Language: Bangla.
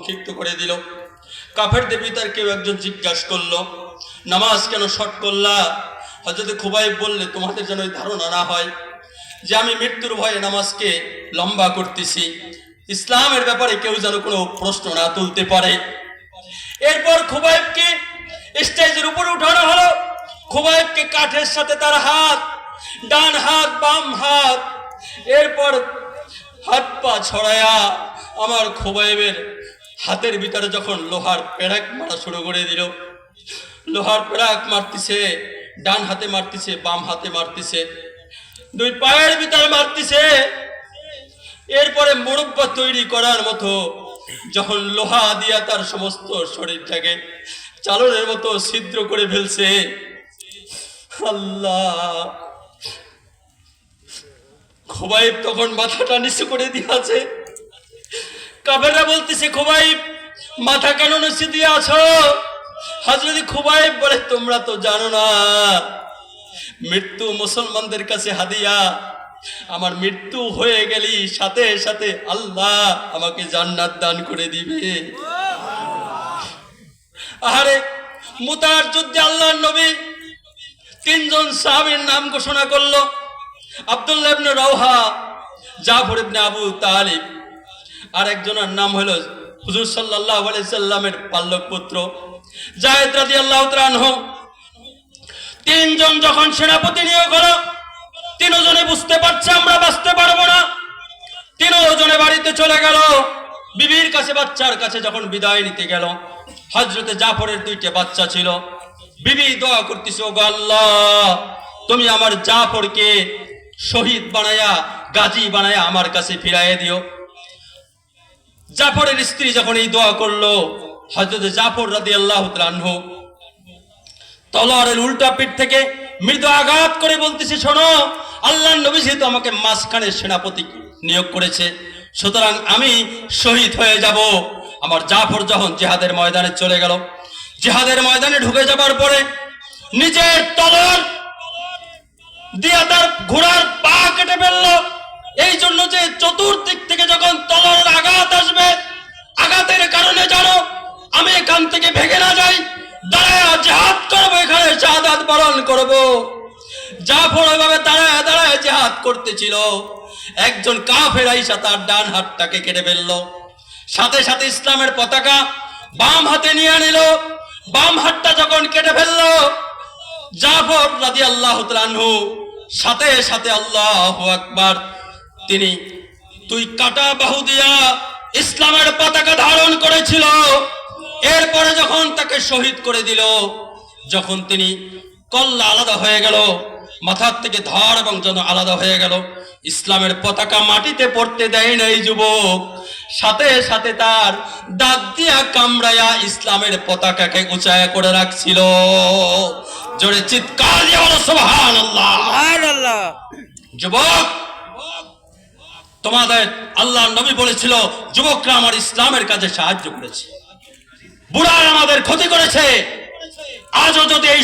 সংক্ষিপ্ত করে দিল। কাফেরদের ভিতর কেউ একজন জিজ্ঞাসা করলো, নামাজ কেন শর্ট করলা? হযরত খুবাইব বললে, তোমাদের যেন ওই ধারণা না হয় যে আমি মৃত্যুর ভয়ে নামাজকে লম্বা করতেছি, ইসলামের ব্যাপারে কেউ যেন কোনো প্রশ্ন না তুলতে পারে। এরপর খুবাইবকে স্টেজের উপরে উঠানো হলো। খুবাইবকে কাঠের সাথে তার হাত, ডান হাত বাম হাত, এরপর হাত পা ছড়ায়া আমার খুবাইবের হাতের ভিতরে যখন লোহার পেড়াক মারা শুরু করে দিল, লোহার পেড়াক মারতেছে, ডান হাতে মারতেছে, বাম হাতে মারতেছে, দুই পায়ের ভিতরে মারতেছে। এরপরে মুরব্বা তৈরি করার মতো যখন লোহা দিয়া তার সমস্ত শরীরটাকে চালনের মতো ছিদ্র করে ফেলছে, আল্লাহ, খুবাইব তখন মাথাটা নিচু করে দিয়েছে। কাফেররা বলতেছে, খুবাইব মাথা কেন নিচু দিয়ে আছো? হযরত খুবাইব বলে, তোমরা তো জানো না, মৃত্যু মুসলমানদের কাছে হাদিয়া। আমার মৃত্যু হয়ে গেলি সাথে সাথে আল্লাহ আমাকে জান্নাত দান করে দিবে। আরে মুতার যুদ্ধে আল্লাহর নবী তিনজন সাহাবীর নাম ঘোষণা করলো, আব্দুল্লাহ ইবনে রাওহা, জাফর ইবনে আবু তালিব, আর একজনের নাম হলো হুজুর সাল্লাল্লাহু আলাইহি সাল্লামের পালক পুত্র যায়েদ রাদিয়াল্লাহু তাআলা আনহু। তিনজন যখন সেনাপতি নিয়োগ হলো, তিনজনে বুঝতে পারছে আমরা বাঁচতে পারবো না, তিনজনে বাড়িতে চলে গেল। বিবির কাছে, বাচ্চার কাছে যখন বিদায় নিতে গেল, হযরতে জাফরের দুইটা বাচ্চা ছিল। বিবি দোয়া করতেছে, ওগো আল্লাহ, তুমি আমার জাফরকে শহীদ বানায়া, গাজী বানায়া আমার কাছে ফিরাইয়া দিও। জাফরের স্ত্রী যখন এই দোয়া করলো, হযরতে জাফর রাদিয়াল্লাহু তাআলা আনহু তলোয়ারের উল্টা পিঠ থেকে মৃদু আঘাত করে বলতেছে, শোনো, আল্লাহর নবী যেহেতু আমাকে মাঝখানে সেনাপতি নিয়োগ করেছে, সুতরাং আমি শহীদ হয়ে যাব। আমার জাফর যখন জিহাদের ময়দানে চলে গেল, জিহাদের ময়দানে ঢুকে যাবার পরে নিজের তলোয়ার দিয়া তার ঘোড়ার পা কেটে ফেললো। এই জন্য যে চতুর্দিক থেকে যখন তলোয়ারের আঘাত আসবে, আঘাতের কারণে জানো আমি এখান থেকে ভেঙে না যাই, দাঁড়ায় জিহাদ করবো, এখানে শাহাদাত বরণ করব। জাফর ওইভাবে দাঁড়ায় দাঁড়ায় জিহাদ করতেছিল, একজন কাফের আইসা তার ডান হাতটাকে কেটে ফেললো। সাথে সাথে ইসলামের পতাকা বাম হাতে নিয়ে নিল। বাম হাতটা যখন কেটে ফেললো, জাফর রাদিয়াল্লাহু তাআলা আনহু সাথে সাথে আল্লাহু আকবার, তিনি দুই কাটা বাহু দিয়া ইসলামের পতাকা ধারণ করেছিল। এরপরে যখন তাকে শহীদ করে দিল, যখন তিনি কল্লা আলাদা হয়ে গেল, মাথার থেকে ধর এবং যেন আলাদা হয়ে গেল, ইসলামের পতাকা মাটিতে পড়তে দেয় নাই যুবক, সাথে সাথে তার দাঁত দিয়া কামড়াইয়া ইসলামের পতাকাকে উঁচায় করে রাখছিল। জোরে চিৎকার দিয়ে বলো সুবহানাল্লাহ। সুবহানাল্লাহ। যুবক, তোমাদের আল্লাহর নবী বলেছিল, যুবকরা আমার ইসলামের কাজে সাহায্য করেছে, বুড়ারা আমাদের ক্ষতি করেছে। আজও যদি এই